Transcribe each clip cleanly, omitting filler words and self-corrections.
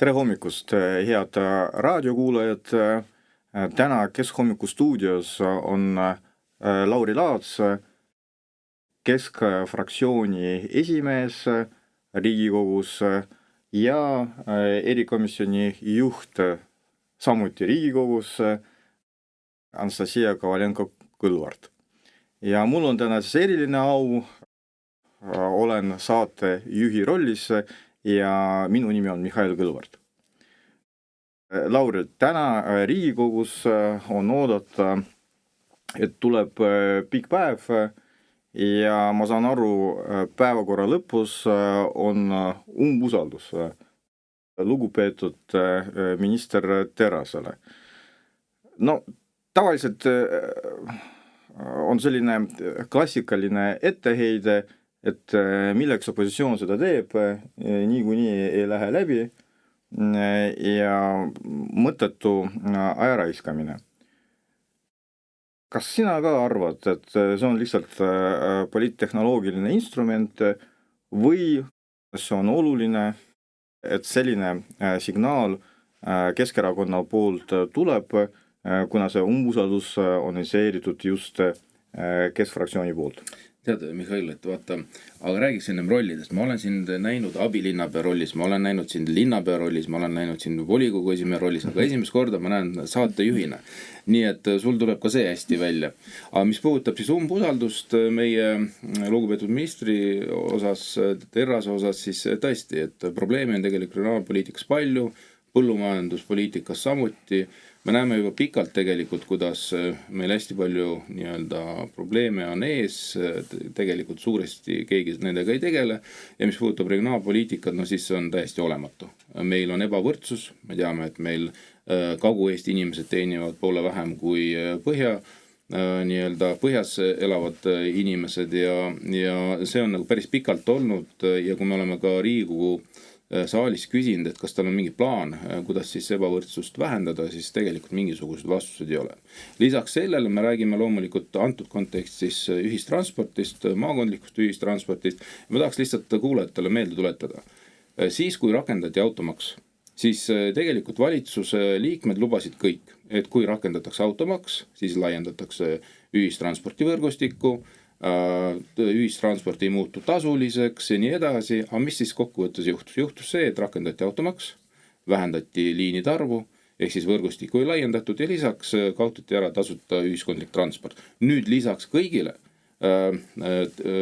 Tere hommikust, head raadiokuulajad. Täna Keskhommikul stuudios on Lauri Laats, Keskfraktsiooni esimees Riigikogus ja erikomisjoni juht samuti Riigikogus Anastasia Kovalenko-Kõlvart. Ja mul on täna siis eriline au, olen saate juhi rollis ja minu nimi on Mihhail Kõlvart. Lauri, täna Riigikogus on oodata, et tuleb pikk päev ja ma saan aru, päevakorra lõpus on umbusaldus lugupeetud minister Terrasele. No, tavaliselt on selline klassikaline etteheide, et milleks opositsioon seda teeb, niikuinii ei lähe läbi ja mõttetu ajaraiskamine. Kas sina ka arvad, et see on lihtsalt poliittehnoloogiline instrument või see on oluline, et selline signaal Keskerakonna poolt tuleb, kuna see umbusaldus on initseeritud just Keskfraktsiooni poolt? Tead, Mihhail, et vaata, aga räägiks ennem rollidest. Ma olen sind näinud abilinnapea rollis, ma olen näinud sind linnapea rollis, ma olen näinud sind volikogu esimehe rollis, aga esimest korda ma näen saatejuhina. Nii et sul tuleb ka see hästi välja. Aga mis puudutab siis umbusaldust meie lugupeetud ministri osas, Terrase osas, siis tõesti, et probleemi on tegelikult regionaalpoliitikas palju, põllumajanduspoliitikas samuti. Me näeme juba pikalt tegelikult, kuidas meil hästi palju probleeme on ees, tegelikult suuresti keegi nendega ei tegele ja mis puudutab regionaalpoliitikat, no siis see on täiesti olematu. Meil on ebavõrdsus, me teame, et meil Kagu-Eesti inimesed teenivad poole vähem kui põhjas elavad inimesed ja see on nagu päris pikalt olnud ja kui me oleme ka Riigikogu saalis küsinud, et kas tal on mingi plaan, kuidas siis ebavõrdsust vähendada, siis tegelikult mingisugused vastused ei ole. Lisaks sellele me räägime loomulikult antud kontekstis ühistransportist, maakondlikust ühistransportist. Ma tahaks lihtsalt kuulajatele meelde tuletada. Siis, kui rakendati automaks, siis tegelikult valitsuse liikmed lubasid kõik, et kui rakendatakse automaks, siis laiendatakse ühistransportivõrgustikku, ühistransport ei muutu tasuliseks ja nii edasi, aga mis siis kokkuvõttes juhtus? Juhtus see, et rakendati automaks, vähendati liinide arvu, ehk siis võrgustikku ei laiendatud ja lisaks kaotati ära tasuta ühiskondlik transport. Nüüd lisaks kõigile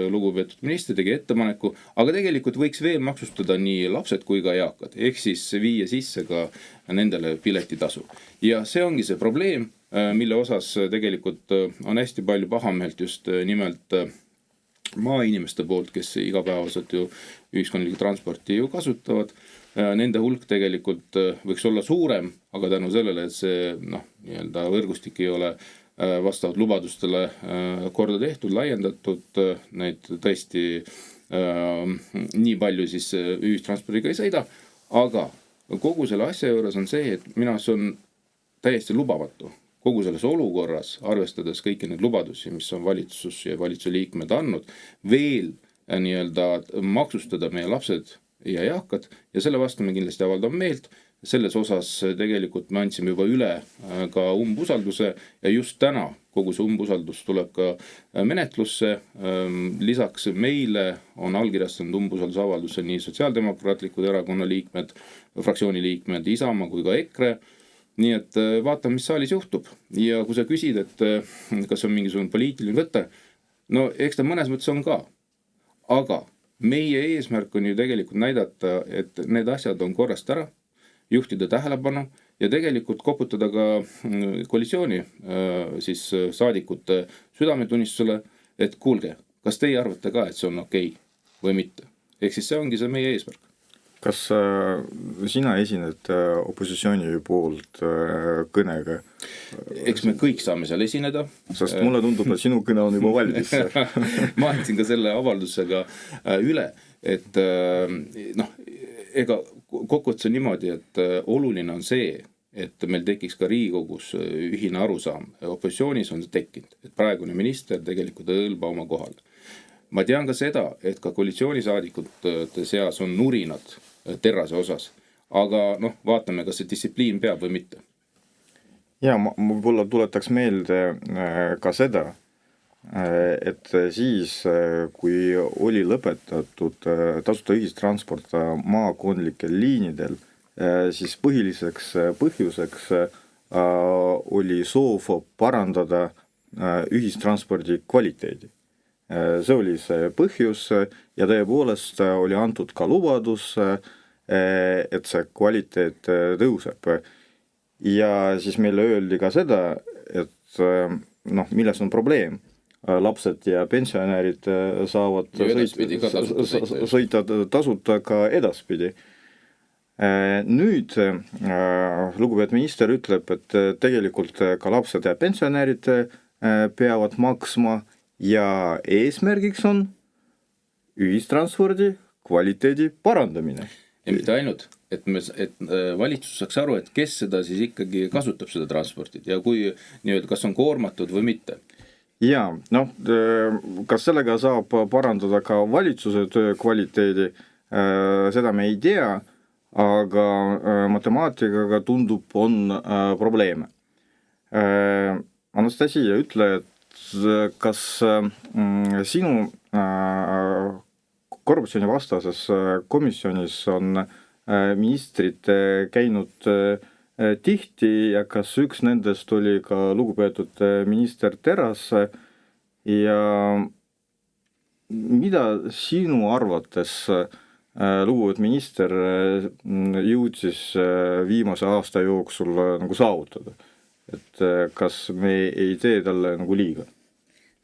lugupeetud minister tegi ettepaneku, aga tegelikult võiks veel maksustada nii lapsed kui ka eakad, ehk siis viia sisse ka nendele piletitasu. Ja see ongi see probleem, mille osas tegelikult on hästi palju pahameelt just nimelt maainimeste poolt, kes igapäevaselt ju ühiskondlikku transporti ju kasutavad. Nende hulk tegelikult võiks olla suurem, aga tänu sellele, et see võrgustik ei ole vastavalt lubadustele korda tehtud, laiendatud, neid tõesti nii palju siis ühistranspordiga ei sõida, aga kogu selle asja juures on see, et minu arust on täiesti lubamatu kogu selles olukorras, arvestades kõiki need lubadusi, mis on valitsus ja valitsuse liikmed andnud, veel maksustada meie lapsed ja eakad ja selle vastu me kindlasti avaldame meelt. Selles osas tegelikult me andsime juba üle ka umbusalduse ja just täna kogu see umbusaldus tuleb ka menetlusse. Lisaks meile on allkirjastanud umbusaldusavalduse nii Sotsiaaldemokraatlikud erakonna liikmed, fraktsiooni liikmed, Isamaa kui ka EKRE. Nii et vaatame, mis saalis juhtub. Ja kui sa küsid, et kas on mingisugune poliitiline võte, no eks ta mõnes mõttes on ka. Aga meie eesmärk on ju tegelikult näidata, et need asjad on korrast ära, juhtida tähelepanu ja tegelikult koputada ka koalitsiooni siis saadikute südametunnistusele, et kuulge, kas teie arvate ka, et see on okei või mitte. Ehk siis see ongi see meie eesmärk. Kas sina esined opositsiooni poolt kõnega? Eks me kõik saame seal esineda. Sest mulle tundub, et sinu kõne on juba valmis. Ma andsin ka selle avaldusega üle, et ega kokkuvõttes on niimoodi, et oluline on see, et meil tekiks ka Riigikogus ühine arusaam. Opositsioonis on see tekkinud, et praegune minister tegelikult õõlba oma kohal. Ma tean ka seda, et ka koalitsioonisaadikute seas on nurinad Terrase osas, aga noh, vaatame, kas see distsipliin peab või mitte. Ja ma võib-olla tuletaks meelde ka seda, et siis, kui oli lõpetatud tasuta ühistransport maakondlikel liinidel, siis põhiliseks põhjuseks oli soov parandada ühistranspordi kvaliteedi. See oli see põhjus ja tõepoolest oli antud ka lubadus, et see kvaliteet tõuseb. Ja siis meile öeldi ka seda, et milles on probleem. Lapsed ja pensionärid saavad sõita tasuta ka edaspidi. Nüüd lugupeetud minister ütleb, et tegelikult ka lapsed ja pensionärid peavad maksma ja eesmärgiks on ühistranspordi kvaliteedi parandamine. Ja mitte ainult, et valitsus saaks aru, et kes seda siis ikkagi kasutab seda transportit ja kui kas on koormatud või mitte. Ja, kas sellega saab parandada ka valitsuse töö kvaliteedi, seda me ei tea, aga matemaatikaga tundub on probleeme. Anastasia, ütle, et kas sinu korruptsioonivastases komisjonis on ministrid käinud tihti ja kas üks nendest oli ka lugupeetud minister Terras ja mida sinu arvates lugupeetud minister jõudis viimase aasta jooksul nagu saavutada? Et kas me ei tee talle nagu liiga?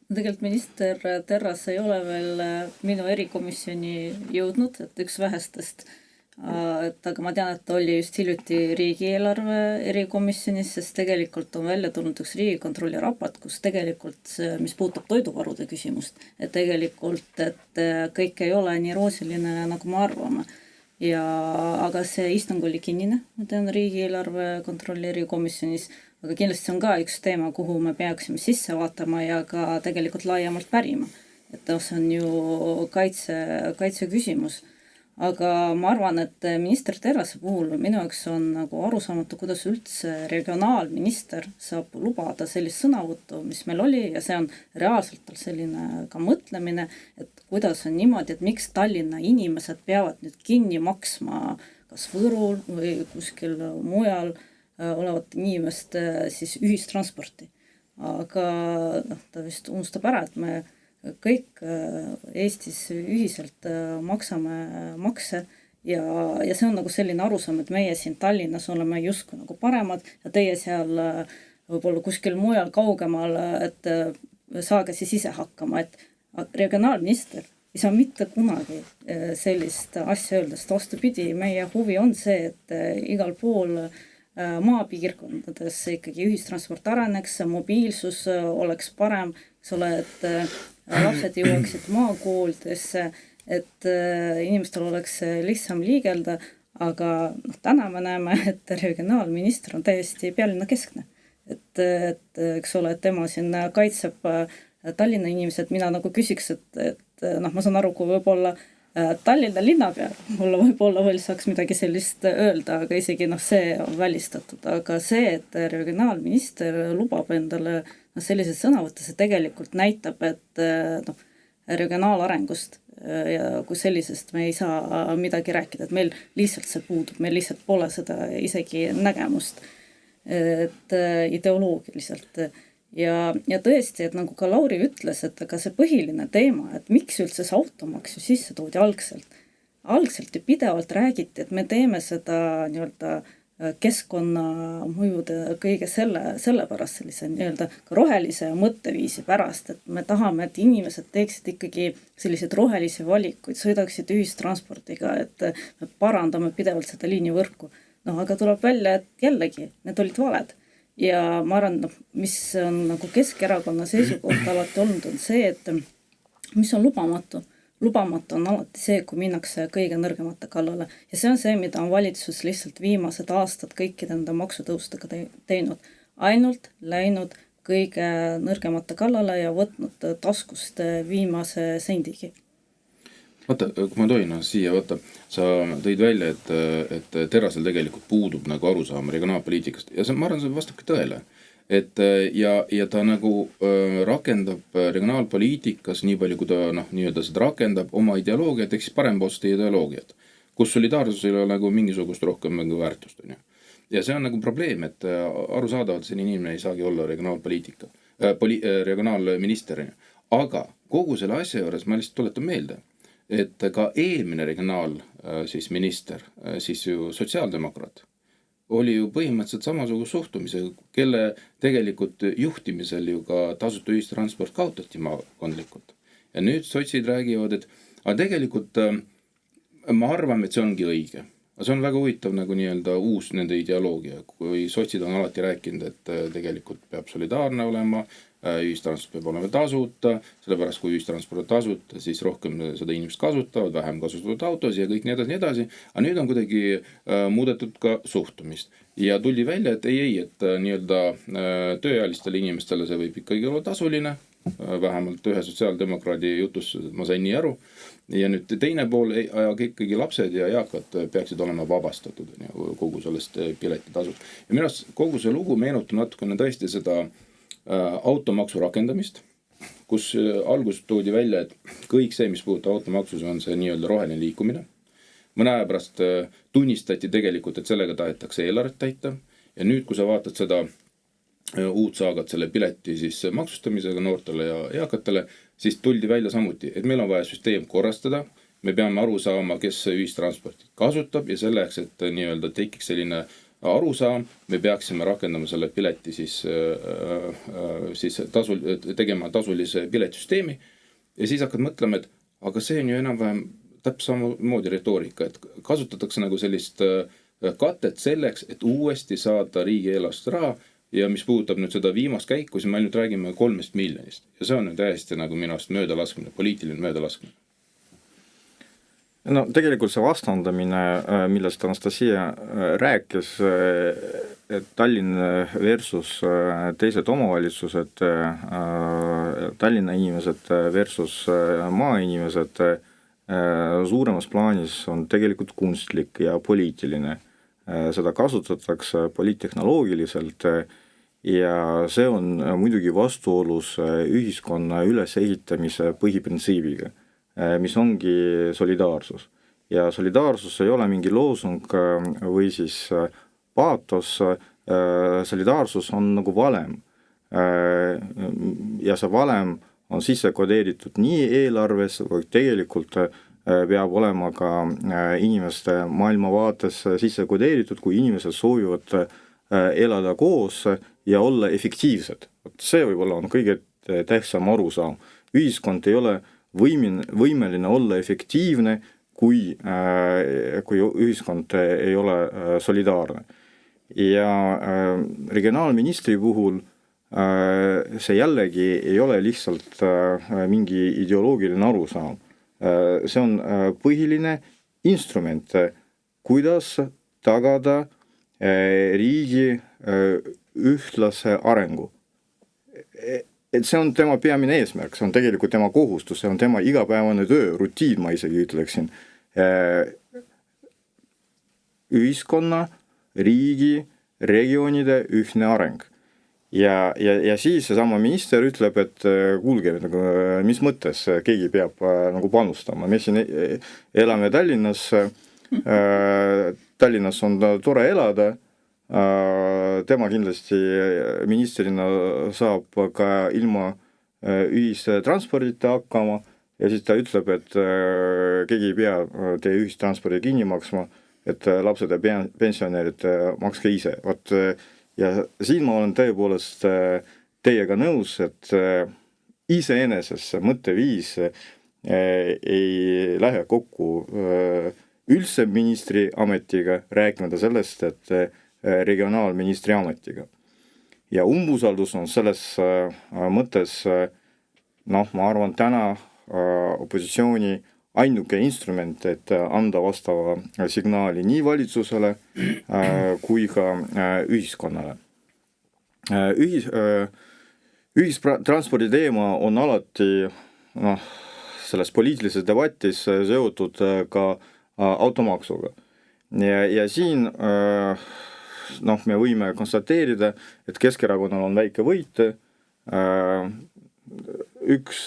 Tegelikult minister Terras ei ole veel minu erikomisjoni jõudnud, et üks vähestest. Aga ma tean, et oli just hiljuti riigieelarve erikomisjonis, sest tegelikult on välja tulnud üks riigikontrolli raport, kus tegelikult, mis puudutab toiduvarude küsimust, et tegelikult, et kõik ei ole nii roosiline, nagu me arvame. Aga see istung oli kinnine, ma tean riigieelarve kontrolli erikomisjonis, aga kindlasti on ka üks teema, kuhu me peaksime sisse vaatama ja ka tegelikult laiemalt pärima. Et see on ju kaitse küsimus. Aga ma arvan, et minister Terrase puhul minu jaoks on nagu arusaamatu, kuidas üldse regionaalminister saab lubada sellist sõnavõttu, mis meil oli, ja see on reaalselt tal selline ka mõtlemine, et kuidas on niimoodi, et miks Tallinna inimesed peavad nüüd kinni maksma kas Võrul või kuskil mujal olevat inimest siis ühistransporti. Aga ta vist unustab ära, et me kõik Eestis ühiselt maksame makse ja see on nagu selline arusaam, et meie siin Tallinnas oleme justkui nagu paremad ja teie seal võib-olla kuskil mujal kaugemal, et saage siis ise hakkama, et regionaalminister ei saa mitte kunagi sellist asja öelda, sest vastupidi, meie huvi on see, et igal pool maapiirkondades ikkagi ühistransport areneks, mobiilsus oleks parem, et lapsed jõuaksid maakoolidesse, et inimestel oleks lihtsam liigelda, aga täna me näeme, et regionaalminister on täiesti pealinna keskne. Et eks ole, et tema siin kaitseb Tallinna inimesed, mina nagu küsiks, et ma saan aru, kui võib-olla Tallinna linna peal, mulle võib-olla veel saaks midagi sellist öelda, aga isegi see on välistatud. Aga see, et regionaalminister lubab endale sellised sõnavõtte, see tegelikult näitab, et regionaalarengust ja kui sellisest me ei saa midagi rääkida, et meil lihtsalt see puudub, meil lihtsalt pole seda isegi nägemust, et ideoloogiliselt. Ja tõesti, et nagu ka Lauri ütles, et ka see põhiline teema, et miks üldse see automaks ju sisse toodi algselt. Algselt ju pidevalt räägiti, et me teeme seda nii-öelda keskkonnamõjude kõige sellepärast sellise nii-öelda rohelise mõtteviisi pärast, et me tahame, et inimesed teeksid ikkagi selliseid rohelisi valikuid, sõidaksid ühistranspordiga, et me parandame pidevalt seda liinivõrku. Aga tuleb välja, et jällegi, need olid valed. Ja ma arvan, mis on nagu Keskerakonna seisukoht alati olnud, on see, et mis on lubamatu. Lubamatu on alati see, kui minnakse kõige nõrgemate kallale. Ja see on see, mida on valitsus lihtsalt viimased aastad kõikide nende maksutõustega teinud. Ainult läinud kõige nõrgemate kallale ja võtnud taskust viimase sendigi. Vaata, kui ma tohin siia, vaata, sa tõid välja, et Terrasel tegelikult puudub nagu arusaam regionaalpoliitikast ja see, ma arvan, see vastabki tõele. Ja ta nagu rakendab regionaalpoliitikas nii palju, kui ta nii-öelda seda rakendab oma ideoloogiat, ehk siis parempoolste ideoloogiat, kus solidaarsus ei ole nagu mingisugust rohkem nagu väärtust, on ju. Ja see on nagu probleem, et arusaadavalt selline inimene ei saagi olla regionaalpoliitika, regionaalminister, on ju. Aga kogu selle asja juures ma lihtsalt tuletan meelde, et ka eelmine regionaal siis minister, siis ju sotsiaaldemokraat, oli ju põhimõtteliselt samasuguse suhtumise, kelle tegelikult juhtimisel ju ka tasuta ühistransport kaotati maakondlikult. Ja nüüd sotsid räägivad, et aga tegelikult ma arvan, et see ongi õige. Aga see on väga huvitav nagu nii-öelda uus nende ideoloogia, kui sotsid on alati rääkinud, et tegelikult peab solidaarne olema, ühistransport peab olema tasuta, sellepärast kui ühistransport on tasuta, siis rohkem seda inimest kasutavad, vähem kasutavad autos ja kõik nii edasi. Aga nüüd on kuidagi muudetud ka suhtumist. Ja tuldi välja, et et nii-öelda tööealistele inimestele see võib ikkagi olla tasuline, vähemalt ühe sotsiaaldemokraadi jutus ma sain nii aru. Ja nüüd teine pool, aga ikkagi lapsed ja eakad peaksid olema vabastatud kogu sellest piletitasust. Ja minu arust kogu see lugu meenutab natukene tõesti seda automaksu rakendamist, kus alguses toodi välja, et kõik see, mis puudutab automaksus, on see nii-öelda roheline liikumine. Mõne aja pärast tunnistati tegelikult, et sellega tahetakse eelarvet täita. Ja nüüd, kui sa vaatad seda uut saagat selle pileti siis maksustamisega noortele ja eakatele, siis tuldi välja samuti, et meil on vaja süsteem korrastada, me peame aru saama, kes ühistransporti kasutab ja selleks, et nii-öelda tekiks selline arusaam, me peaksime rakendama selle pileti siis tegema tasulise piletisüsteemi ja siis hakkad mõtlema, et aga see on ju enam-vähem täpselt samamoodi retoorika, et kasutatakse nagu sellist katet selleks, et uuesti saada riigieelarvest raha ja mis puudutab nüüd seda viimast käiku, siis me nüüd räägime 3 miljonist ja see on nüüd täiesti nagu minu arust möödalaskmine, poliitiline möödalaskmine. No tegelikult see vastandamine, millest Anastasia rääkis, et Tallinn versus teised omavalitsused, Tallinna inimesed versus maainimesed suuremas plaanis on tegelikult kunstlik ja poliitiline. Seda kasutatakse poliittehnoloogiliselt ja see on muidugi vastuolus ühiskonna ülesehitamise põhiprintsiibiga, mis ongi solidaarsus. Ja solidaarsus ei ole mingi loosung või siis paatos, solidaarsus on nagu valem. Ja see valem on sisse kodeeritud nii eelarves, või tegelikult peab olema ka inimeste maailmavaates sisse kodeeritud, kui inimesed soovivad elada koos ja olla efektiivsed. See võib-olla on kõige tähtsam arusaam. Ühiskond ei ole võimeline olla efektiivne, kui ühiskond ei ole solidaarne. Ja regionaalministri puhul see jällegi ei ole lihtsalt mingi ideoloogiline arusaam. See on põhiline instrument, kuidas tagada riigi ühtlase arengu. Et see on tema peamine eesmärk, see on tegelikult tema kohustus, see on tema igapäevane töö, rutiin, ma isegi ütleksin. Ühiskonna, riigi, regioonide ühtne areng. Ja siis seesama minister ütleb, et kuulge, mis mõttes keegi peab nagu panustama. Me siin elame Tallinnas, Tallinnas on tore elada, tema kindlasti ministerina saab ka ilma ühistranspordita hakkama ja siis ta ütleb, et keegi ei pea teie ühistranspordi kinni maksma, et lapsed ja pensionärid makske ise. Ja siin ma olen tõepoolest teiega nõus, et iseenesest mõtteviis ei lähe kokku üldse ministri ametiga, rääkimata sellest, et regionaalministri ametiga. Ja umbusaldus on selles mõttes, ma arvan, täna opositsiooni ainuke instrument, et anda vastava signaali nii valitsusele kui ka ühiskonnale. Ühistranspordi teema on alati selles poliitilises debatis seotud ka automaksuga. Ja siin me võime konstateerida, et Keskerakonnal on väike võit, üks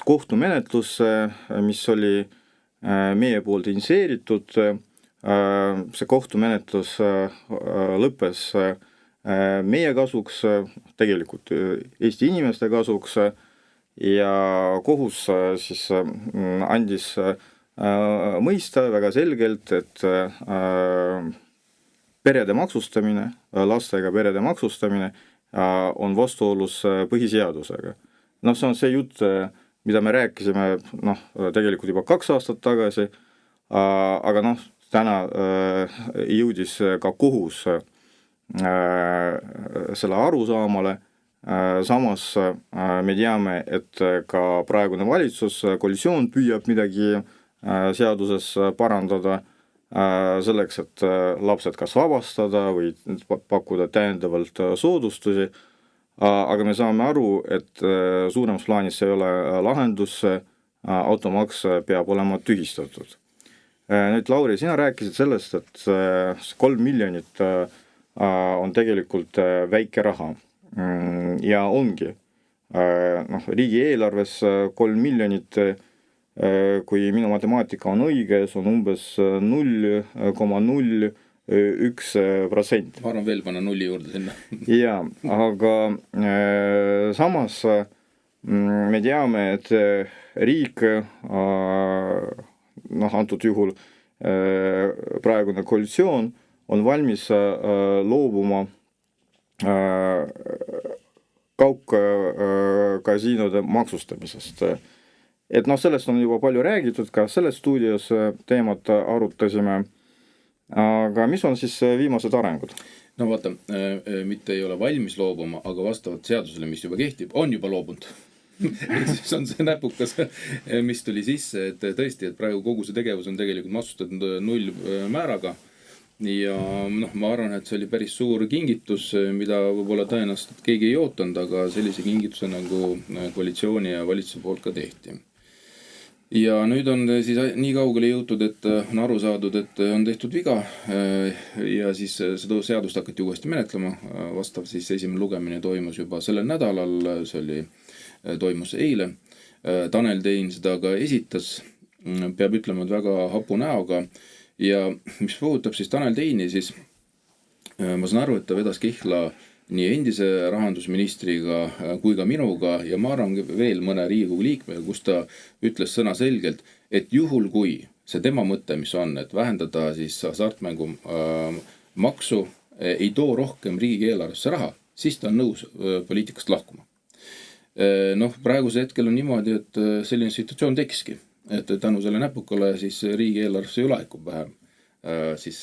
kohtumenetlus, mis oli meie poolt initseeritud, see kohtumenetlus lõppes meie kasuks, tegelikult Eesti inimeste kasuks ja kohus siis andis mõista väga selgelt, et perede maksustamine, lastega perede maksustamine on vastuolus põhiseadusega. See on see jutt, mida me rääkisime tegelikult juba 2 aastat tagasi, aga täna jõudis ka kohus selle arusaamale. Samas me teame, et ka praegune valitsus, koalitsioon püüab midagi seaduses parandada selleks, et lapsed kas vabastada või pakkuda täiendavalt soodustusi, aga me saame aru, et suuremas plaanis ei ole lahendus, automaks peab olema tühistatud. Nüüd, Lauri, sina rääkisid sellest, et 3 miljonit on tegelikult väike raha ja ongi. Riigieelarves 3 miljonit, kui minu matemaatika on õige, see on umbes 0,01%. Ma arvan veel panna 0 juurde sinna. Jaa, aga samas me teame, et riik, antud juhul praegune koalitsioon, on valmis loobuma kaugkasiinode maksustamisest. Et sellest on juba palju räägitud, ka selles stuudios teemat arutasime, aga mis on siis viimased arengud? Vaata, mitte ei ole valmis loobuma, aga vastavalt seadusele, mis juba kehtib, on juba loobunud. Siis on see näpukas, mis tuli sisse, et tõesti, et praegu kogu see tegevus on tegelikult maksustatud 0 määraga. Ja ma arvan, et see oli päris suur kingitus, mida võib-olla tõenäoliselt keegi ei ootanud, aga sellise kingituse nagu koalitsiooni ja valitsuse poolt ka tehti. Ja nüüd on siis nii kaugele jõutud, et on aru saadud, et on tehtud viga ja siis seda seadust hakati uuesti menetlema. Vastav siis esimene lugemine toimus juba sellel nädalal, see toimus eile. Tanel Tein seda ka esitas, peab ütlema, et väga hapu näoga. Ja mis puudutab siis Tanel Teini, siis ma saan aru, et ta vedas kihla nii endise rahandusministriga kui ka minuga ja ma arvan veel mõne Riigikogu liikmega, kus ta ütles sõna selgelt, et juhul kui see tema mõte, mis on, et vähendada siis hasartmängu maksu, ei too rohkem riigieelarvesse raha, siis ta on nõus poliitikast lahkuma. Praeguse hetkel on niimoodi, et selline situatsioon tekiski, et tänu selle näpukale siis riigieelarvesse ju laekub vähem siis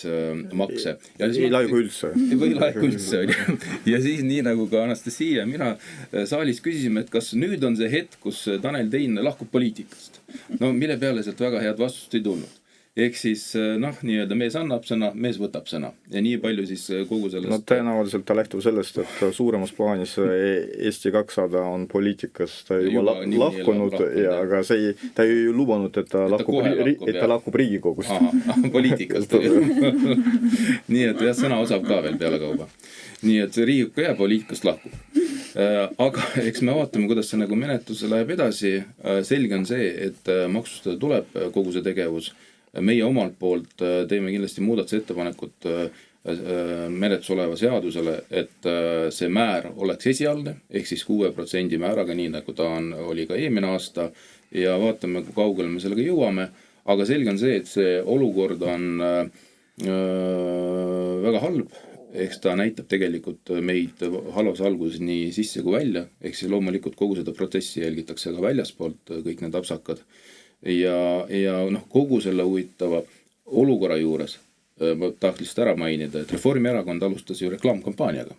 makse. Ei laiku üldse. Või laiku üldse. Ja siis nii nagu ka Anastasia ja mina saalis küsisime, et kas nüüd on see hetk, kus Tanel Tein lahkub poliitikast. Mille peale sealt väga head vastust ei tulnud. Ehk siis nii-öelda mees annab sõna, mees võtab sõna. Ja nii palju siis kogu sellest... Tõenäoliselt ta lähtub sellest, et suuremas plaanis Eesti 200 on poliitikast juba lahkunud, aga ta ei lubanud, et ta lahkub Riigikogust. Poliitikast. Nii et sõna osab ka veel peale kauba. Nii et Riigikogu jääb poliitikast lahkub. Aga eks me vaatame, kuidas see nagu menetlus läheb edasi. Selge on see, et maksustada tuleb kogu see tegevus. Meie omalt poolt teeme kindlasti muudatusettepanekut menetlus oleva seadusele, et see määr oleks esialgne, ehk siis 6% määraga, nii nagu ta oli ka eelmine aasta ja vaatame, kui kaugele me sellega jõuame. Aga selge on see, et see olukord on väga halb, ehk ta näitab tegelikult meid halvas alguses nii sisse kui välja, ehk siis loomulikult kogu seda protsessi jälgitakse ka väljaspoolt, kõik need apsakad. Ja kogu selle huvitava olukorra juures ma tahaks lihtsalt ära mainida, et Reformierakond alustas ju reklaamkampaaniaga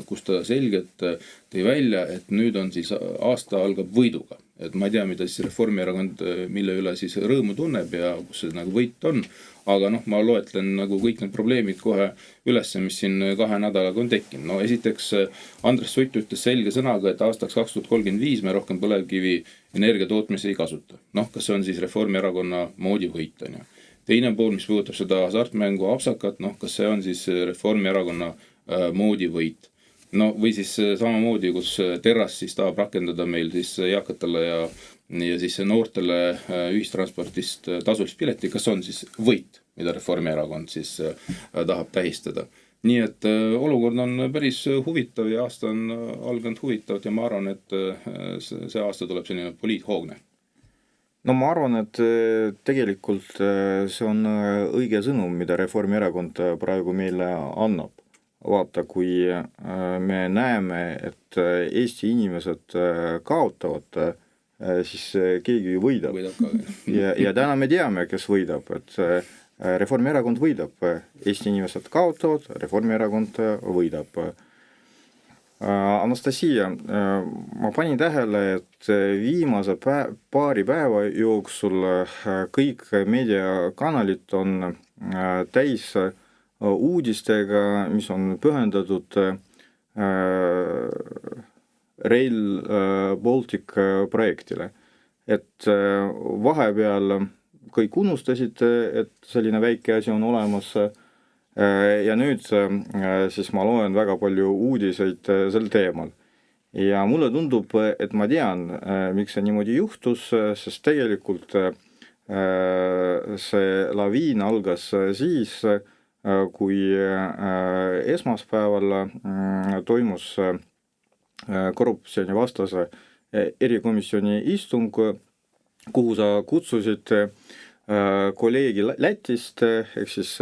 kus ta selgelt tõi välja, et nüüd on siis aasta algab võiduga. Et ma ei tea, mida siis Reformierakond, mille üle siis rõõmu tunneb ja kus see nagu võit on. Aga noh, ma loetlen nagu kõik need probleemid kohe üles, mis siin 2 nädalaga on tekkinud. No esiteks Andres Sutt ütles selge sõnaga, et aastaks 2035 me rohkem põlevkivi energia tootmisi ei kasuta. Noh, kas see on siis Reformierakonna moodi võit on ju. Teine pool, mis puudutab seda hasartmängu apsakat, noh, kas see on siis Reformierakonna moodi võit. No või siis samamoodi, kus Terras siis tahab rakendada meil siis eakatele ja siis noortele ühistransportist tasulist pileti, kas on siis võit, mida Reformierakond siis tahab tähistada. Nii et olukord on päris huvitav ja aasta on alganud huvitav ja ma arvan, et see aasta tuleb selline poliithoogne. No ma arvan, et tegelikult see on õige sõnum, mida Reformierakond praegu meile annab. Vaata, kui me näeme, et Eesti inimesed kaotavad, siis keegi võidab. Ja täna me teame, kes võidab, et Reformierakond võidab. Eesti inimesed kaotavad, Reformierakond võidab. Anastasia, ma panin tähele, et viimase paari päeva jooksul kõik meediakanalid on täis uudistega, mis on pühendatud Rail Baltic projektile. Et vahepeal kõik unustasid, et selline väike asi on olemas ja nüüd siis ma loen väga palju uudiseid sel teemal. Ja mulle tundub, et ma tean, miks see niimoodi juhtus, sest tegelikult see laviin algas siis, kui esmaspäeval toimus korruptsioonivastase erikomisjoni istung, kuhu sa kutsusid kolleegi Lätist, ehk siis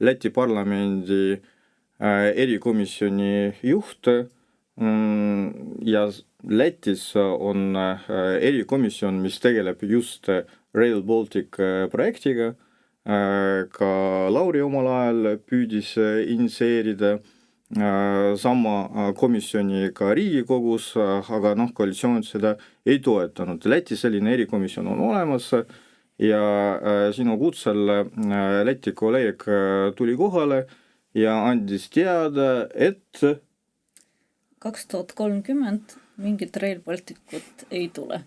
Läti parlamendi erikomisjoni juht ja Lätis on erikomisjon, mis tegeleb just Rail Baltic projektiga. Ka Lauri omal ajal püüdis initseerida sama komisjoni ka Riigikogus, aga koalitsioon seda ei toetanud. Lätis selline erikomisjon on olemas ja sinu kutsel Läti kolleeg tuli kohale ja andis teada, et 2030 mingit Rail Balticut ei tule.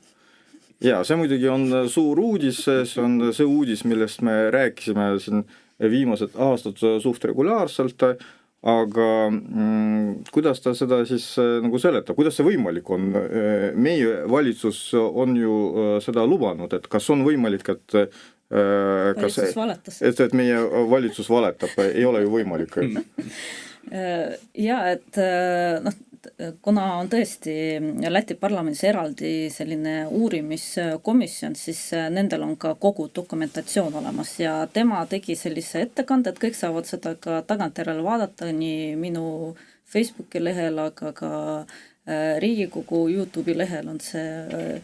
Ja see muidugi on suur uudis, see on see uudis, millest me rääkisime siin viimased aastad suht regulaarselt, aga kuidas ta seda siis nagu seletab, kuidas see võimalik on? Meie valitsus on ju seda lubanud, et kas on võimalik, et meie valitsus valetab, ei ole ju võimalik. Ja, et kuna on tõesti Läti parlamendis eraldi selline uurimiskomisjon, siis nendel on ka kogu dokumentatsioon olemas ja tema tegi sellise ettekande, et kõik saavad seda ka tagantjärele vaadata nii minu Facebooki lehel, aga ka Riigikogu YouTube'i lehel on see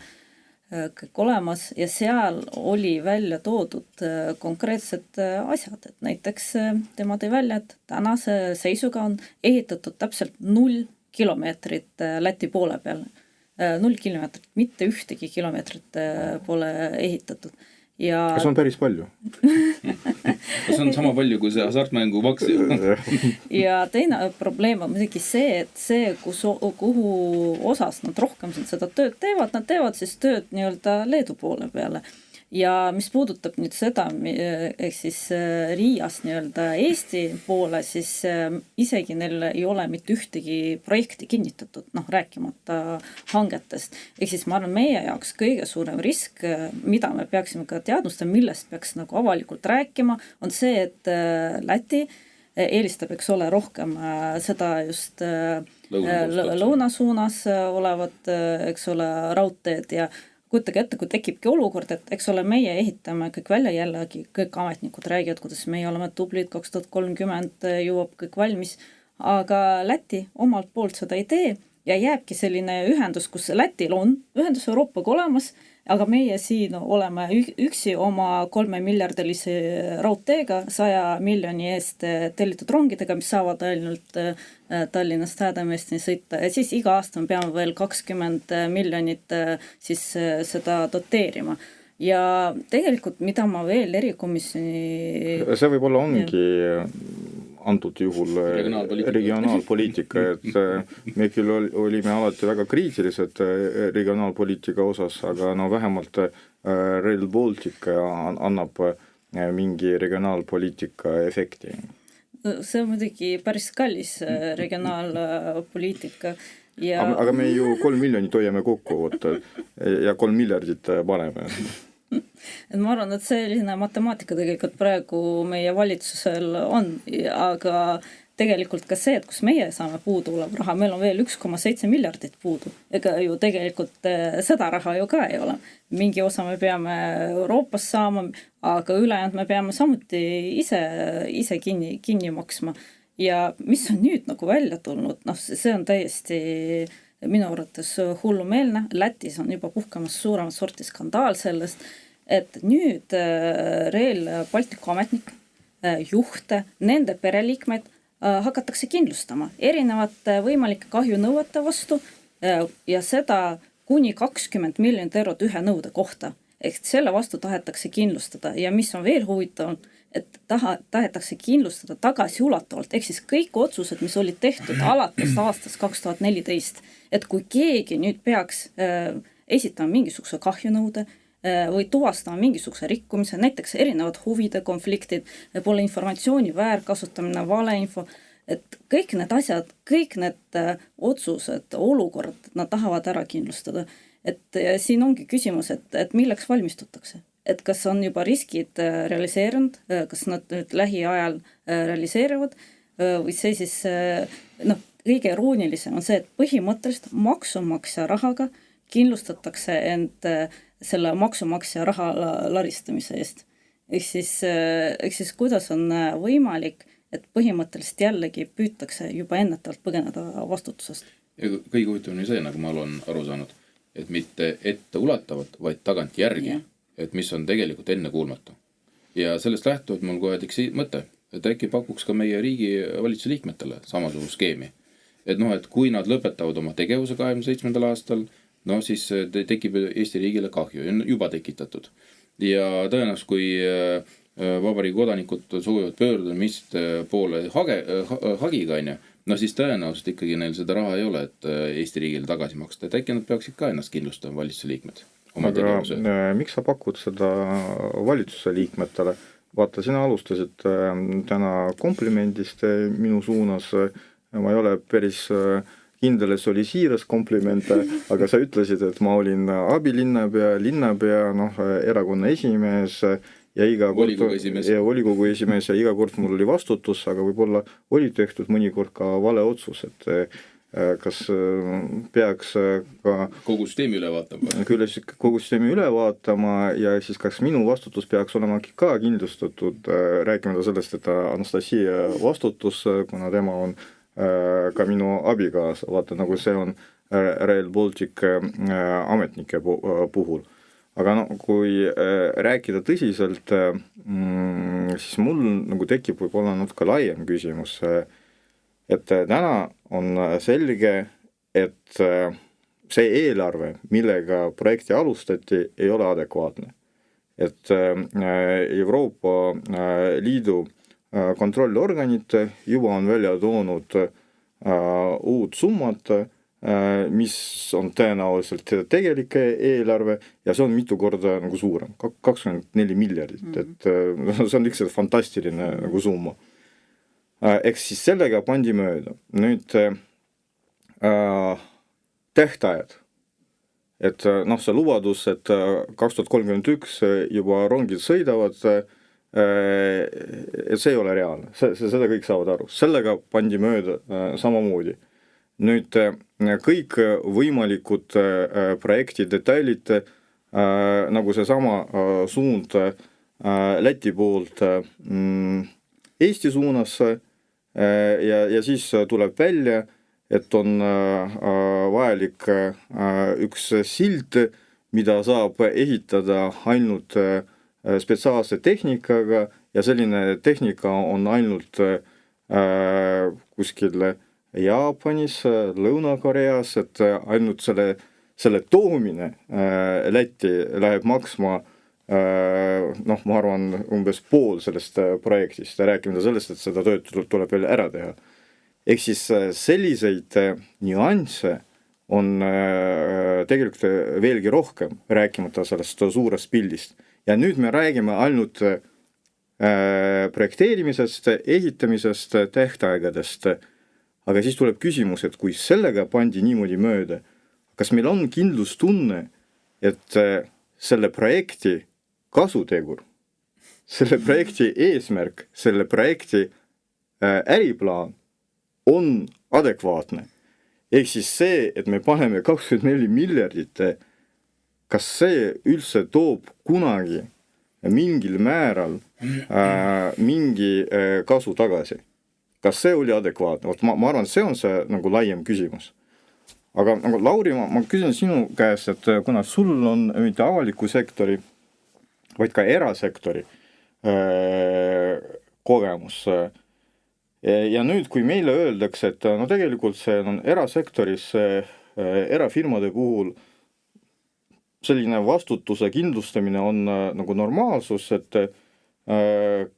kõik olemas ja seal oli välja toodud konkreetsed asjad, et näiteks tema tõi välja, et tänase seisuga on ehitatud täpselt 0 kilomeetrit Läti poole peal. 0 kilomeetrit, mitte ühtegi kilomeetrit pole ehitatud. Ja... Kas on päris palju? Kas on sama palju kui see hasartmängu maks? Ja teine probleem on muidugi see, et see, kuhu osas nad rohkem seda tööd teevad, nad teevad siis tööd nii-öelda Leedu poole peale. Ja mis puudutab nüüd seda, ehk siis Riias nii-öelda Eesti poole, siis isegi neil ei ole mitte ühtegi projekti kinnitatud, rääkimata hangetest. Ehk siis ma arvan, meie jaoks kõige suurem risk, mida me peaksime ka teadvustama, millest peaks nagu avalikult rääkima, on see, et Läti eelistab, eks ole, rohkem seda just lõuna suunas olevat, eks ole, raudteed ja kujutage ette, kui tekibki olukord, et eks ole, meie ehitame kõik välja jällegi, kõik ametnikud räägivad, kuidas meie oleme tublid, 2030 jõuab kõik valmis, aga Läti omalt poolt seda ei tee ja jääbki selline ühendus, kus Lätil on ühendus Euroopaga olemas, aga meie siin oleme üksi oma 3 miljardilise raudteega, 100 miljoni eest tellitud rongidega, mis saavad ainult Tallinnast Häädemeesteni sõita ja siis iga aasta me peame veel 20 miljonit siis seda doteerima. Ja tegelikult, mida ma veel erikomisjoni... See võib-olla ongi antud juhul regionaalpoliitika, et me küll olime alati väga kriitilised regionaalpoliitika osas, aga no vähemalt Rail Baltic annab mingi regionaalpoliitika efekti. See on muidugi päris kallis regionaalpoliitika. Ja... Aga me ju 3 miljonit hoiame kokku ja 3 miljardit paneme. Et ma arvan, et selline matemaatika tegelikult praegu meie valitsusel on, aga tegelikult ka see, et kus meie saame puudu olev raha, meil on veel 1,7 miljardit puudu. Ega ju tegelikult seda raha ju ka ei ole. Mingi osa me peame Euroopas saama, aga ülejäänud me peame samuti ise kinni maksma. Ja mis on nüüd nagu välja tulnud, see on täiesti minu arvates hullumeelne. Lätis on juba puhkamas suuremat sorti skandaal sellest, et nüüd Rail Balticu ametnik, juhte, nende pereliikmeid hakatakse kindlustama erinevate võimalike kahjunõuete vastu ja seda kuni 20 miljonit eurot ühe nõude kohta. Ehk selle vastu tahetakse kindlustada ja mis on veel huvitav, et tahetakse kindlustada tagasiulatavalt, ehk siis kõik otsused, mis olid tehtud alates aastast 2014, et kui keegi nüüd peaks esitama mingisuguse kahjunõude või tuvastama mingisuguse rikkumise, näiteks erinevad huvide konfliktid, pole informatsiooni väärkasutamine, valeinfo, et kõik need asjad, kõik need otsused, olukorrad, nad tahavad ära kindlustada. Et siin ongi küsimus, et milleks valmistutakse. Et kas on juba riskid realiseerunud, kas nad nüüd lähiajal realiseerivad või see siis, kõige iroonilisem on see, et põhimõtteliselt maksumaksja rahaga kindlustatakse end selle maksumaksja raha laristamise eest. Ehk siis kuidas on võimalik, et põhimõtteliselt jällegi püütakse juba ennetavalt põgeneda vastutusest. Ja kõige huvitavam on see, nagu ma olen aru saanud, et mitte ette ulatavat, vaid tagant järgi. Et mis on tegelikult enne kuulmatu. Ja sellest lähtuvalt mul kohe teks mõte, et äkki pakuks ka meie riigi valitsuse liikmetele samasugust skeemi. Et et kui nad lõpetavad oma tegevuse 27. aastal, siis tekib Eesti riigile kahju, on juba tekitatud. Ja tõenäoliselt, kui vabariigi kodanikud soovivad pöördumist poole hagiga, siis tõenäoliselt ikkagi neil seda raha ei ole, et Eesti riigile tagasi maksta. Et äkki nad peaksid ka ennast kindlustama valitsuse liikmed. Aga miks sa pakud seda valitsuse liikmetele? Vaata, sina alustasid täna komplimendist minu suunas. Ma ei ole päris kindel, et see oli siiras kompliment, aga sa ütlesid, et ma olin abilinnapea, erakonna esimees ja volikogu esimees ja iga kord mul oli vastutus, aga võib-olla oli tehtud mõnikord ka vale otsus, et kas peaks ka kogu süsteemi üle vaatama. Kogu süsteemi üle vaatama ja siis kas minu vastutus peaks olema ka kindlustatud, rääkimata sellest, et Anastasia vastutus, kuna tema on ka minu abikaas, vaata nagu see on Rail Baltic ametnike puhul. Aga kui rääkida tõsiselt, siis mul nagu tekib võib-olla natuke laiem küsimus, et täna on selge, et see eelarve, millega projekti alustati, ei ole adekvaatne. Et Euroopa Liidu kontrollorganid juba on välja toonud uut summat, mis on tõenäoliselt tegelik eelarve ja see on mitu korda nagu suurem, 24 miljardit, et see on lihtsalt fantastiline nagu summa. Eks siis sellega pandi mööda. Nüüd tähtajad. Et see lubadus, et 2031 juba rongid sõidavad, et see ei ole reaalne. Seda kõik saavad aru. Sellega pandi mööda samamoodi. Nüüd kõik võimalikud projekti detailid, nagu see sama suund Läti poolt Eesti suunas, ja siis tuleb välja, et on vajalik üks sild, mida saab ehitada ainult spetsiaalse tehnikaga ja selline tehnika on ainult kuskil Jaapanis, Lõuna-Koreas, et ainult selle toomine Lätti läheb maksma noh, ma arvan, umbes pool sellest projektist, rääkimata sellest, et seda tööd tuleb veel ära teha. Ehk siis selliseid nüansse on tegelikult veelgi rohkem, rääkimata sellest suurest pildist. Ja nüüd me räägime ainult projekteerimisest, ehitamisest, tähtaegadest, aga siis tuleb küsimus, et kui sellega pandi niimoodi mööda, kas meil on kindlustunne, et selle projekti kasutegur, selle projekti eesmärk, selle projekti äriplaan on adekvaatne. Ehk siis see, et me paneme 24 miljardit, kas see üldse toob kunagi mingil määral mingi kasu tagasi? Kas see oli adekvaatne? Ma arvan, et see on see nagu laiem küsimus. Aga nagu Lauri, ma küsin sinu käest, et kuna sul on mitte avaliku sektori, vaid ka erasektori kogemus. Ja nüüd, kui meile öeldakse, et no tegelikult see on erasektoris, erafirmade puhul selline vastutuse kindlustamine on nagu normaalsus, et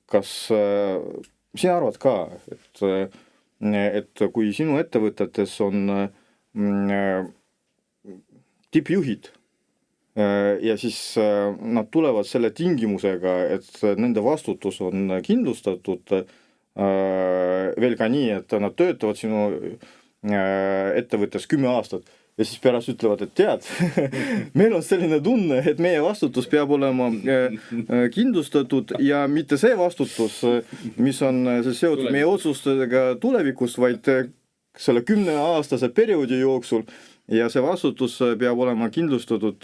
kas sina arvad ka, et kui sinu ettevõtetes on tippjuhid ja siis nad tulevad selle tingimusega, et nende vastutus on kindlustatud veel ka nii, et nad töötavad sinu ettevõttes 10 aastat ja siis pärast ütlevad, et tead, meil on selline tunne, et meie vastutus peab olema kindlustatud ja mitte see vastutus, mis on seotud meie otsustega tulevikus, vaid selle 10-aastase perioodi jooksul ja see vastutus peab olema kindlustatud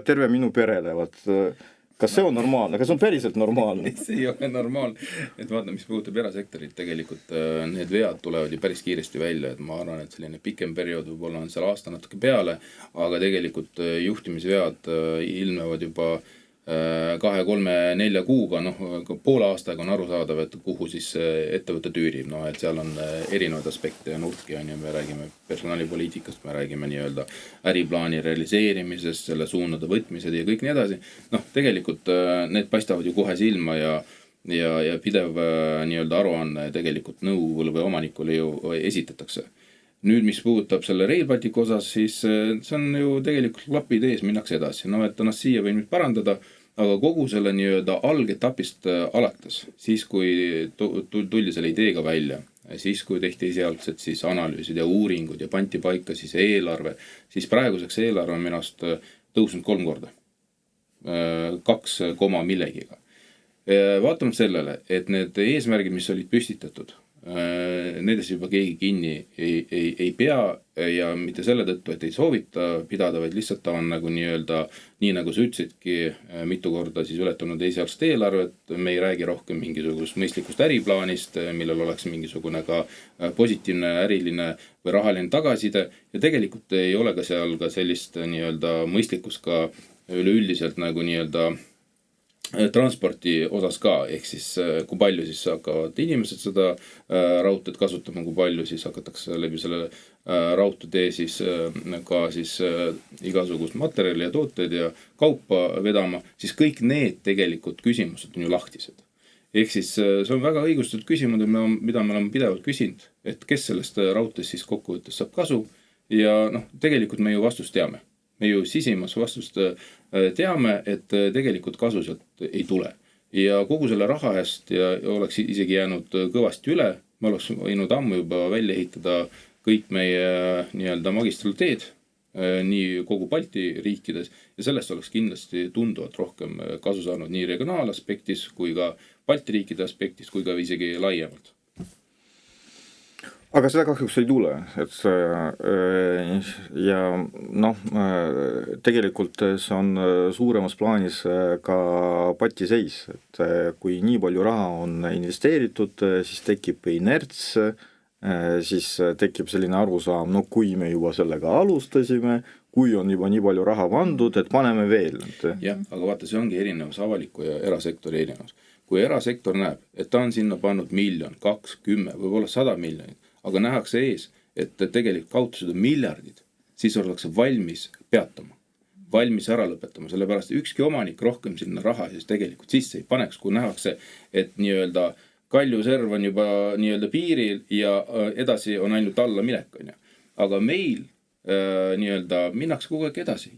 terve minu perele. Kas see on normaalne? Kas see on päriselt normaalne? See ei ole normaalne. Et vaata, mis puudutab erasektorit, tegelikult need vead tulevad ju päris kiiresti välja, et ma arvan, et selline pikem periood võib-olla on seal aasta natuke peale, aga tegelikult juhtimisvead ilmnevad juba 2, 3, 4 kuuga, poole aastaga on aru saadav, et kuhu siis ettevõtte tüürib, et seal on erinevad aspekte ja nurki, me räägime personalipoliitikast, me räägime nii-öelda äriplaani realiseerimisest, selle suunade võtmised ja kõik nii edasi. Tegelikult need paistavad ju kohe silma ja pidev nii-öelda aruanne tegelikult nõukogule või omanikule ju esitatakse. Nüüd, mis puudutab selle Rail Balticu osas, siis see on ju tegelikult klapid ees, minnakse edasi. Et ennast siia võin nüüd parandada, aga kogu selle nii-öelda algetapist alates, siis kui tuldi selle ideega välja, siis kui tehti esialgsed siis analüüsid ja uuringud ja panti paika siis eelarve, siis praeguseks eelarve on minust tõusnud 3 korda. 2 milegiga. Vaatame sellele, et need eesmärgid, mis olid püstitatud, nendes juba keegi kinni ei pea ja mitte selle tõttu, et ei soovita pidada, vaid lihtsalt ta on nagu nii-öelda, nii nagu sa ütlesidki, mitu korda siis ületanud esialgset eelarvet, me ei räägi rohkem mingisugust mõistlikust äriplaanist, millel oleks mingisugune ka positiivne äriline või rahaline tagaside ja tegelikult ei ole ka seal ka sellist nii-öelda mõistlikkust ka üleüldiselt nagu nii-öelda transporti osas ka, ehk siis kui palju siis hakkavad inimesed seda raudteed kasutama, kui palju siis hakatakse läbi selle raudtee siis ka siis igasugust materjali ja tooteid ja kaupa vedama, siis kõik need tegelikult küsimused on ju lahtised. Ehk siis see on väga õigustatud küsimus, mida me oleme pidevalt küsinud, et kes sellest raudteest siis kokkuvõttes saab kasu ja tegelikult me ju vastust teame. Me ju sisimas vastust teame, et tegelikult kasu sealt ei tule. Ja kogu selle raha eest ja oleks isegi jäänud kõvasti üle, me oleks võinud ammu juba välja ehitada kõik meie nii-öelda magistraalteed, nii kogu Balti riikides ja sellest oleks kindlasti tunduvalt rohkem kasu saanud nii regionaalaspektis kui ka Balti riikide aspektis kui ka isegi laiemalt. Aga seda kahjuks ei tule, et ja tegelikult see on suuremas plaanis ka patiseis, et kui nii palju raha on investeeritud, siis tekib inerts, siis tekib selline arusaam, kui me juba sellega alustasime, kui on juba nii palju raha pandud, et paneme veel. Jah, aga vaata, see ongi erinevus avaliku ja erasektori erinevus. Kui erasektor näeb, et ta on sinna pannud 1 miljon, 2, 10, võib-olla 100 miljonit, aga nähakse ees, et tegelikult kaotused on miljardid, siis ollakse valmis peatama, valmis ära lõpetama, sellepärast ükski omanik rohkem sinna raha siis tegelikult sisse ei paneks, kui nähakse, et nii-öelda kaljuserv on juba nii-öelda piiril ja edasi on ainult alla minek, on ju. Aga meil nii-öelda minnakse kogu aeg edasi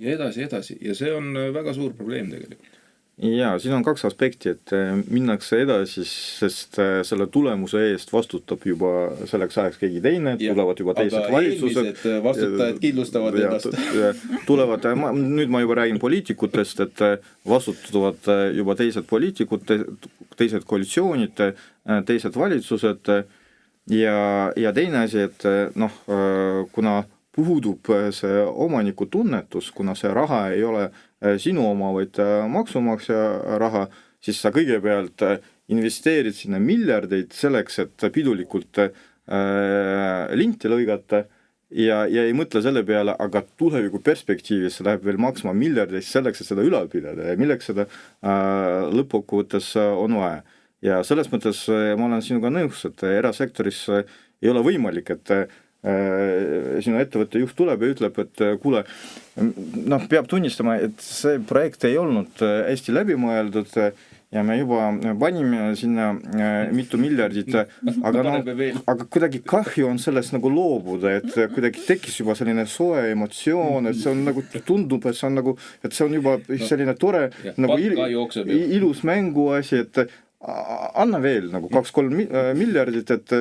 ja see on väga suur probleem tegelikult. Jaa, siin on 2 aspekti, et minnakse edasi, sest selle tulemuse eest vastutab juba selleks ajaks keegi teine, tulevad juba teised valitsused. Aga eelmised vastutajad kindlustavad ennast. Tulevad, nüüd ma juba räägin poliitikutest, et vastutavad juba teised poliitikud, teised koalitsioonid, teised valitsused ja teine asi, et kuna puudub see omaniku tunnetus, kuna see raha ei ole sinu oma, vaid maksumaksja raha, siis sa kõigepealt investeerid sinna miljardeid selleks, et pidulikult linti lõigata ja ei mõtle selle peale, aga tuleviku perspektiivis läheb veel maksma miljardeid selleks, et seda ülal pidada ja milleks seda lõppkokkuvõttes on vaja. Ja selles mõttes ma olen sinuga nõus, et erasektoris ei ole võimalik, et sinu ettevõtte juht tuleb ja ütleb, et kuule, peab tunnistama, et see projekt ei olnud hästi läbimõeldud ja me juba panime sinna mitu miljardit, aga kuidagi kahju on sellest nagu loobuda, et kuidagi tekkis juba selline soe emotsioon, et see on nagu, tundub, et see on nagu, et see on juba selline tore nagu ilus mänguasi, et anna veel nagu 2-3 miljardit, et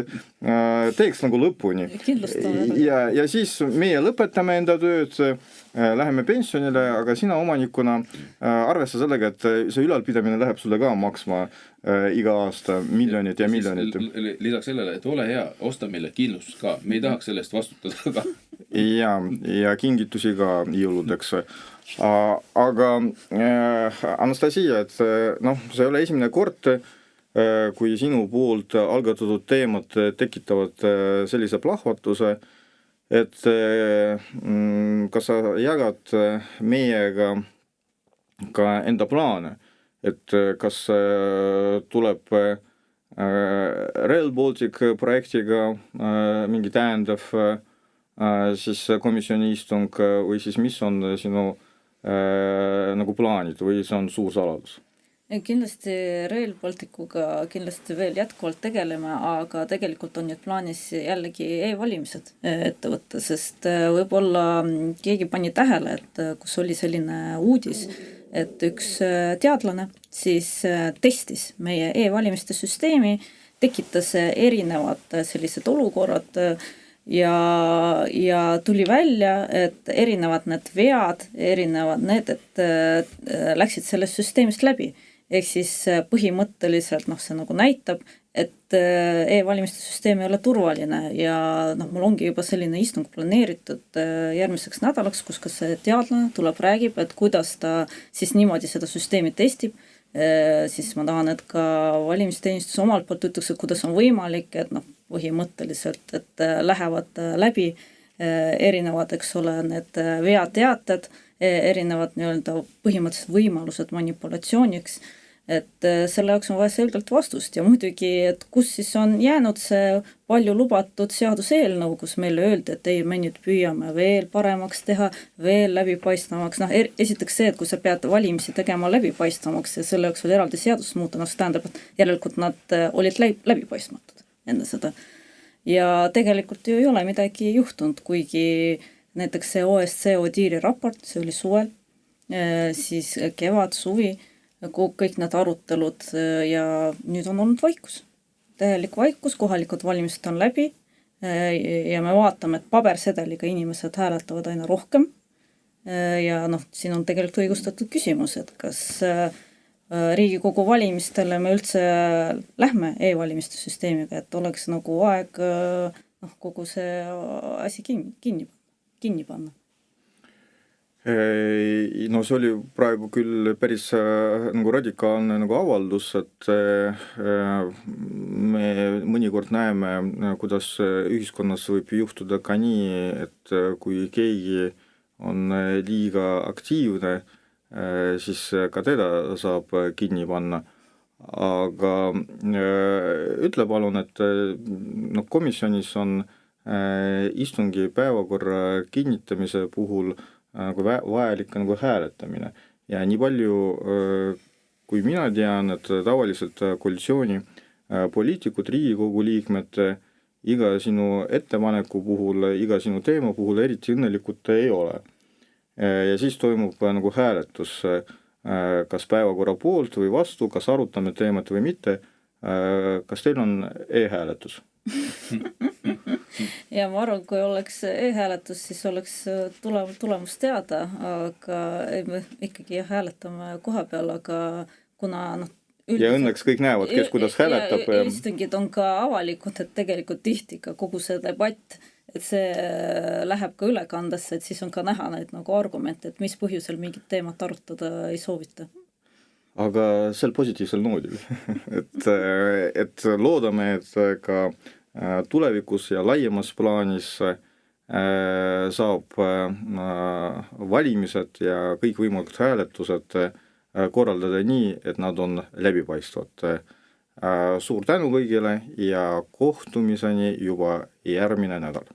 teeks nagu lõpuni. Ja siis meie lõpetame enda tööd, läheme pensionile, aga sina omanikuna arvesta sellega, et see ülalpidamine läheb sulle ka maksma iga aasta miljonit ja miljonit. Lisaks sellele, et ole hea, osta meile kindlustus ka, me ei tahaks sellest vastutada ka. Ja kingitusi ka jõuludeks. Aga Anastasia, et see ei ole esimene kord, kui sinu poolt algatatud teemad tekitavad sellise plahvatuse, et kas sa jagad meiega ka enda plaane, et kas tuleb Rail Baltic projektiga mingi täiendav siis komisjoni istung või siis mis on sinu nagu plaanid või see on suur saladus? Kindlasti Rail Balticuga kindlasti veel jätkuvalt tegeleme, aga tegelikult on nüüd plaanis jällegi e-valimised ette võtta, sest võib-olla keegi pani tähele, et kus oli selline uudis, et üks teadlane siis testis meie e-valimiste süsteemi, tekitas erinevad sellised olukorrad ja tuli välja, et erinevad need vead, erinevad need, et läksid sellest süsteemist läbi. Ehk siis põhimõtteliselt see nagu näitab, et e-valimiste süsteem ei ole turvaline ja mul ongi juba selline istung planeeritud järgmiseks nädalaks, kus ka see teadlane tuleb, räägib, et kuidas ta siis niimoodi seda süsteemi testib. Siis ma tahan, et ka valimisteenistus omalt poolt ütleks, et kuidas on võimalik, et põhimõtteliselt, et lähevad läbi erinevad, eks ole, need veateated, erinevad nii-öelda põhimõtteliselt võimalused manipulatsiooniks, et selle jaoks on vaja selgelt vastust ja muidugi, et kus siis on jäänud see palju lubatud seaduseelnõu, kus meile öeldi, et ei, me nüüd püüame veel paremaks teha, veel läbipaistvamaks. Esiteks see, et kui sa pead valimisi tegema läbipaistvamaks ja selle jaoks veel eraldi seadust muuta, see tähendab, et järelikult nad olid läbipaistmatud enne seda. Ja tegelikult ju ei ole midagi juhtunud, kuigi näiteks see OSCE ODIHR-i raport, see oli suvel, siis kevad, suvi, kõik need arutelud ja nüüd on olnud vaikus. Täielik vaikus, kohalikud valimised on läbi ja me vaatame, et pabersedeliga inimesed hääletavad aina rohkem ja siin on tegelikult õigustatud küsimus, et kas Riigikogu valimistele me üldse lähme e-valimiste süsteemiga, et oleks nagu aeg kogu see asi kinni panna. See oli praegu küll päris nagu radikaalne nagu avaldus, et me mõnikord näeme, kuidas ühiskonnas võib juhtuda ka nii, et kui keegi on liiga aktiivne, siis ka teda saab kinni panna. Aga ütle palun, et komisjonis on istungi päevakorra kinnitamise puhul vajalik hääletamine. Ja nii palju, kui mina tean, et tavaliselt koalitsiooni poliitikud, Riigikogu liikmed iga sinu ettepaneku puhul, iga sinu teema puhul eriti õnnelikud ei ole. Ja siis toimub hääletus, kas päevakorra poolt või vastu, kas arutame teemat või mitte. Kas teil on e-hääletus? Ja ma arvan, kui oleks e-hääletus, siis oleks tulemus teada, aga me ikkagi hääletame koha peal, aga kuna ja õnneks kõik näevad, kes kuidas hääletab. Ja istungid on ka avalikud, et tegelikult tihti ka kogu see debatt, et see läheb ka ülekandesse, et siis on ka näha neid argumente, et mis põhjusel mingit teemat arutada ei soovita. Aga sel positiivsel noodil, et loodame, et ka tulevikus ja laiemas plaanis saab valimised ja kõikvõimalikud hääletused korraldada nii, et nad on läbipaistvad. Suur tänu kõigile ja kohtumiseni juba järgmine nädal.